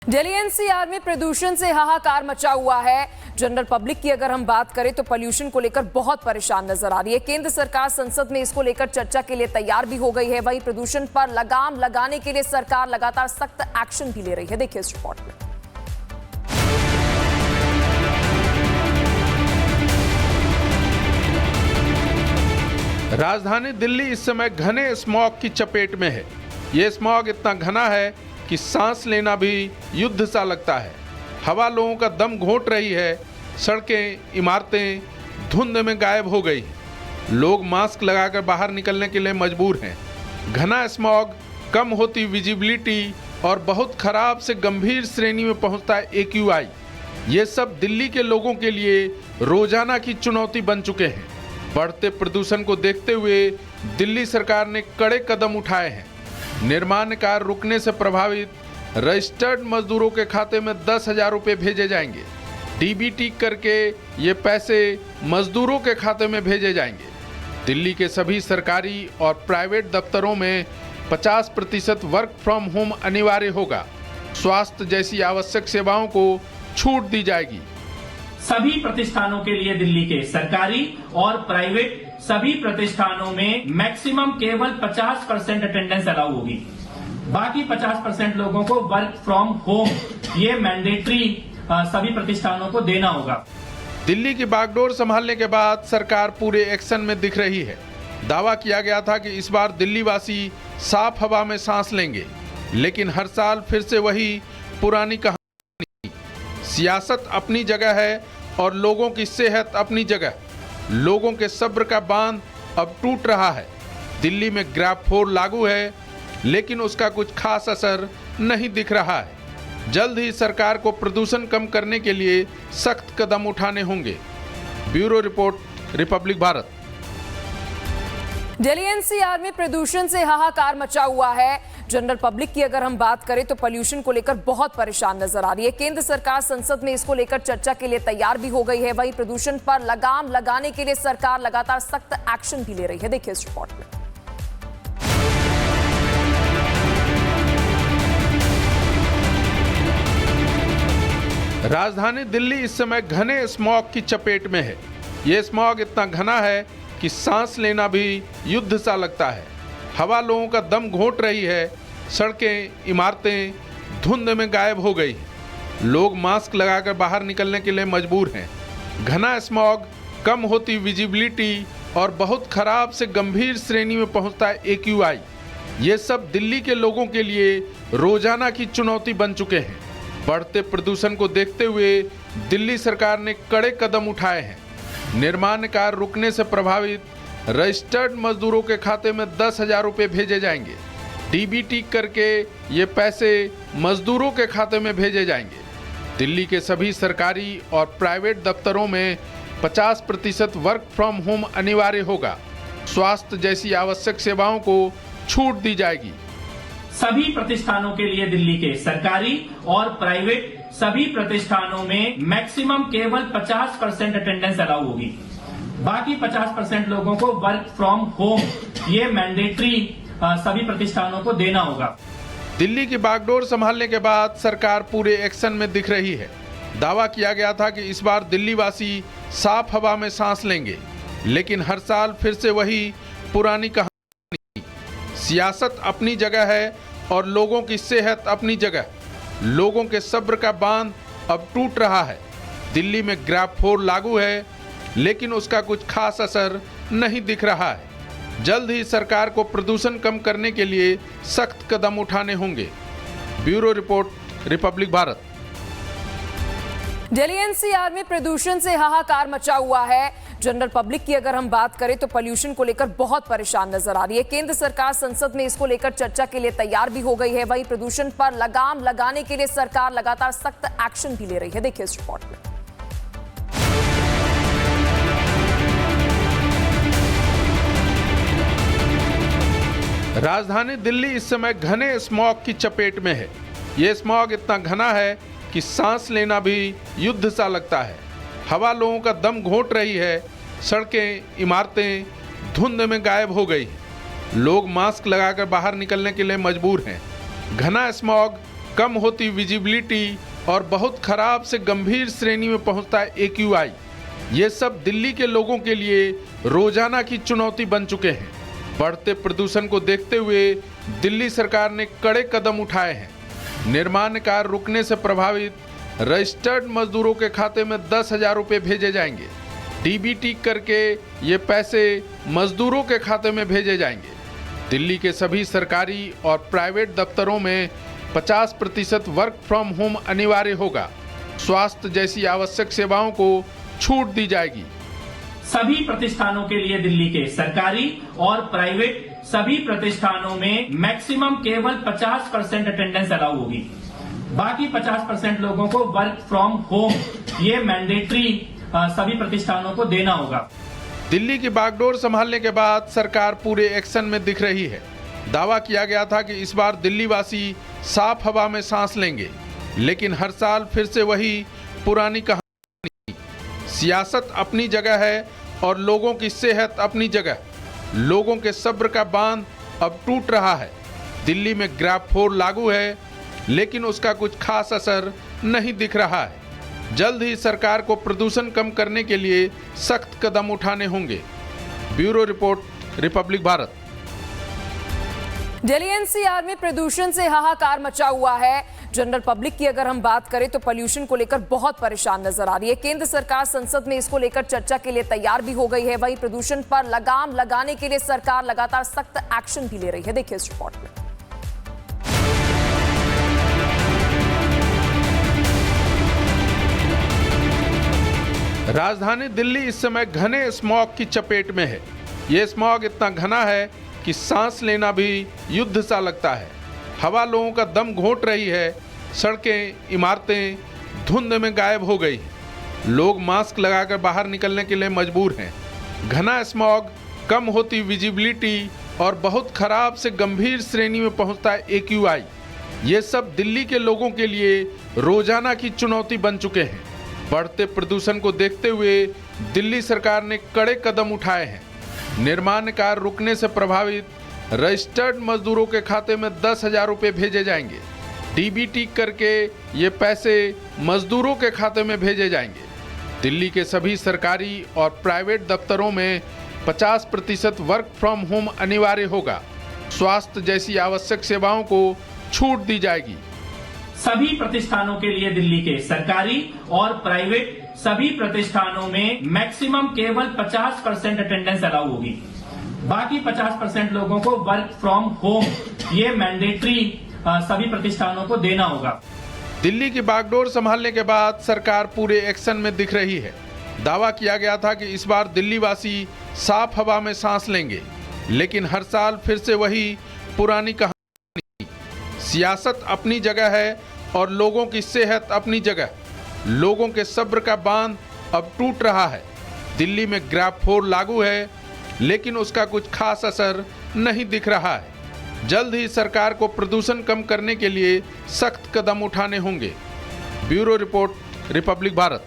Delhi NCR में प्रदूषण से हाहाकार मचा हुआ है। जनरल पब्लिक की अगर हम बात करें तो पोल्यूशन को लेकर बहुत परेशान नजर आ रही है। केंद्र सरकार संसद में इसको लेकर चर्चा के लिए तैयार भी हो गई है। वहीं प्रदूषण पर लगाम लगाने के लिए सरकार लगातार सख्त एक्शन भी ले रही है। देखिए इस रिपोर्ट में। राजधानी दिल्ली इस समय घने स्मॉग की चपेट में है। ये स्मॉग इतना घना है कि सांस लेना भी युद्ध सा लगता है। हवा लोगों का दम घोंट रही है। सड़कें, इमारतें धुंध में गायब हो गई। लोग मास्क लगाकर बाहर निकलने के लिए मजबूर हैं। घना स्मॉग, कम होती विजिबिलिटी और बहुत खराब से गंभीर श्रेणी में पहुंचता है AQI। ये सब दिल्ली के लोगों के लिए रोजाना की चुनौती बन चुके हैं। बढ़ते प्रदूषण को देखते हुए दिल्ली सरकार ने कड़े कदम उठाए हैं। निर्माण कार्य रुकने से प्रभावित रजिस्टर्ड मजदूरों के खाते में 10,000 रुपये भेजे जाएंगे। DBT करके ये पैसे मजदूरों के खाते में भेजे जाएंगे। दिल्ली के सभी सरकारी और प्राइवेट दफ्तरों में 50% वर्क फ्रॉम होम अनिवार्य होगा। स्वास्थ्य जैसी आवश्यक सेवाओं को छूट दी जाएगी। सभी प्रतिष्ठानों के लिए दिल्ली के सरकारी और प्राइवेट सभी प्रतिष्ठानों में मैक्सिमम केवल 50% अटेंडेंस अलाउ होगी। बाकी 50% लोगों को वर्क फ्रॉम होम ये मैंडेटरी सभी प्रतिष्ठानों को देना होगा। दिल्ली की बागडोर संभालने के बाद सरकार पूरे एक्शन में दिख रही है। दावा किया गया था कि इस बार दिल्ली वासी साफ हवा में सांस लेंगे, लेकिन हर साल फिर से वही पुरानी कहानी। सियासत अपनी जगह है और लोगों की सेहत अपनी जगह। लोगों के सब्र का बांध अब टूट रहा है। दिल्ली में ग्रैब 4 लागू है, लेकिन उसका कुछ खास असर नहीं दिख रहा है। जल्द ही सरकार को प्रदूषण कम करने के लिए सख्त कदम उठाने होंगे। Bureau report, Republic Bharat. Delhi NCR में प्रदूषण से हाहाकार मचा हुआ है। जनरल पब्लिक की अगर हम बात करें तो पोल्यूशन को लेकर बहुत परेशान नजर आ रही है। केंद्र सरकार संसद में इसको लेकर चर्चा के लिए तैयार भी हो गई है। वहीं प्रदूषण पर लगाम लगाने के लिए सरकार लगातार सख्त एक्शन भी ले रही है। देखिए इस रिपोर्ट में। राजधानी दिल्ली इस समय घने स्मॉग की चपेट में है। ये स्मॉग इतना घना है कि सांस लेना भी युद्ध सा लगता है। हवा लोगों का दम घोंट रही है। सड़कें, इमारतें धुंध में गायब हो गई। लोग मास्क लगाकर बाहर निकलने के लिए मजबूर हैं। घना स्मॉग, कम होती विजिबिलिटी और बहुत खराब से गंभीर श्रेणी में पहुंचता है AQI। ये सब दिल्ली के लोगों के लिए रोजाना की चुनौती बन चुके हैं। बढ़ते प्रदूषण को देखते हुए दिल्ली सरकार ने कड़े कदम उठाए हैं। निर्माण कार्य रुकने से प्रभावित रजिस्टर्ड मजदूरों के खाते में 10,000 रुपये भेजे जाएंगे। DBT करके ये पैसे मजदूरों के खाते में भेजे जाएंगे। दिल्ली के सभी सरकारी और प्राइवेट दफ्तरों में 50% वर्क फ्रॉम होम अनिवार्य होगा। स्वास्थ्य जैसी आवश्यक सेवाओं को छूट दी जाएगी। सभी प्रतिष्ठानों के लिए दिल्ली के सरकारी और प्राइवेट सभी प्रतिष्ठानों में मैक्सिमम केवल 50% अटेंडेंस अलाउ होगी। बाकी 50% लोगों को वर्क फ्रॉम होम ये मैंडेटरी सभी प्रतिष्ठानों को देना होगा। दिल्ली की बागडोर संभालने के बाद सरकार पूरे एक्शन में दिख रही है। दावा किया गया था कि इस बार दिल्ली वासी साफ हवा में सांस लेंगे, लेकिन हर साल फिर से वही पुरानी कहानी। सियासत अपनी जगह है और लोगों की सेहत अपनी जगह। लोगों के सब्र का बांध अब टूट रहा है। दिल्ली में ग्रैब 4 लागू है, लेकिन उसका कुछ खास असर नहीं दिख रहा है। जल्द ही सरकार को प्रदूषण कम करने के लिए सख्त कदम उठाने होंगे। Bureau report, Republic Bharat. Delhi NCR में प्रदूषण से हाहाकार मचा हुआ है। जनरल पब्लिक की अगर हम बात करें तो पोल्यूशन को लेकर बहुत परेशान नजर आ रही है। केंद्र सरकार संसद में इसको लेकर चर्चा के लिए तैयार भी हो गई है। वहीं प्रदूषण पर लगाम लगाने के लिए सरकार लगातार सख्त एक्शन भी ले रही है। देखिए इस रिपोर्ट में। राजधानी दिल्ली इस समय घने स्मॉग की चपेट में है। ये स्मॉग इतना घना है कि सांस लेना भी युद्ध सा लगता है। हवा लोगों का दम घोंट रही है। सड़कें, इमारतें धुंध में गायब हो गई। लोग मास्क लगाकर बाहर निकलने के लिए मजबूर हैं। घना स्मॉग, कम होती विजिबिलिटी और बहुत खराब से गंभीर श्रेणी में पहुंचता है AQI। ये सब दिल्ली के लोगों के लिए रोजाना की चुनौती बन चुके हैं। बढ़ते प्रदूषण को देखते हुए दिल्ली सरकार ने कड़े कदम उठाए हैं। निर्माण कार्य रुकने से प्रभावित रजिस्टर्ड मजदूरों के खाते में 10,000 रुपये भेजे जाएंगे। DBT करके ये पैसे मजदूरों के खाते में भेजे जाएंगे। दिल्ली के सभी सरकारी और प्राइवेट दफ्तरों में 50% वर्क फ्रॉम होम अनिवार्य होगा। स्वास्थ्य जैसी आवश्यक सेवाओं को छूट दी जाएगी। सभी प्रतिष्ठानों के लिए दिल्ली के सरकारी और प्राइवेट सभी प्रतिष्ठानों में मैक्सिमम केवल 50% अटेंडेंस अलाउ होगी। बाकी 50% लोगों को वर्क फ्रॉम होम ये मैंडेटरी सभी प्रतिष्ठानों को देना होगा। दिल्ली की बागडोर संभालने के बाद सरकार पूरे एक्शन में दिख रही है। दावा किया गया था कि इस बार दिल्ली वासी साफ हवा में सांस लेंगे, लेकिन हर साल फिर से वही पुरानी कहानी। सियासत अपनी जगह है और लोगों की सेहत अपनी जगह। लोगों के सब्र का बांध अब टूट रहा है। दिल्ली में ग्रैब 4 लागू है, लेकिन उसका कुछ खास असर नहीं दिख रहा है। जल्द ही सरकार को प्रदूषण कम करने के लिए सख्त कदम उठाने होंगे। Bureau report, Republic Bharat. Delhi NCR में प्रदूषण से हाहाकार मचा हुआ है। जनरल पब्लिक की अगर हम बात करें तो पोल्यूशन को लेकर बहुत परेशान नजर आ रही है। केंद्र सरकार संसद में इसको लेकर चर्चा के लिए तैयार भी हो गई है। वहीं प्रदूषण पर लगाम लगाने के लिए सरकार लगातार सख्त एक्शन भी ले रही है। देखिए इस रिपोर्ट में। राजधानी दिल्ली इस समय घने स्मॉग की चपेट में है। ये स्मॉग इतना घना है कि सांस लेना भी युद्ध सा लगता है। हवा लोगों का दम घोंट रही है। सड़कें, इमारतें धुंध में गायब हो गई हैं। लोग मास्क लगाकर बाहर निकलने के लिए मजबूर हैं। घना स्मॉग, कम होती विजिबिलिटी और बहुत खराब से गंभीर श्रेणी में पहुंचता है AQI। ये सब दिल्ली के लोगों के लिए रोजाना की चुनौती बन चुके हैं। बढ़ते प्रदूषण को देखते हुए दिल्ली सरकार ने कड़े कदम उठाए हैं। निर्माण कार्य रुकने से प्रभावित रजिस्टर्ड मजदूरों के खाते में 10,000 रुपये भेजे जाएंगे। DBT करके ये पैसे मजदूरों के खाते में भेजे जाएंगे। दिल्ली के सभी सरकारी और प्राइवेट दफ्तरों में 50% वर्क फ्रॉम होम अनिवार्य होगा। स्वास्थ्य जैसी आवश्यक सेवाओं को छूट दी जाएगी। सभी प्रतिष्ठानों के लिए दिल्ली के सरकारी और प्राइवेट सभी प्रतिष्ठानों में मैक्सिमम केवल 50% अटेंडेंस अलाउ होगी। बाकी 50% लोगों को वर्क फ्रॉम होम ये मैंडेटरी सभी प्रतिष्ठानों को देना होगा। दिल्ली की बागडोर संभालने के बाद सरकार पूरे एक्शन में दिख रही है। दावा किया गया था कि इस बार दिल्ली वासी साफ हवा में सांस लेंगे, लेकिन हर साल फिर से वही पुरानी कहानी। सियासत अपनी जगह है और लोगों की सेहत अपनी जगह। लोगों के सब्र का बांध अब टूट रहा है। दिल्ली में ग्रैब 4 लागू है, लेकिन उसका कुछ खास असर नहीं दिख रहा है। जल्द ही सरकार को प्रदूषण कम करने के लिए सख्त कदम उठाने होंगे। Bureau report, Republic Bharat.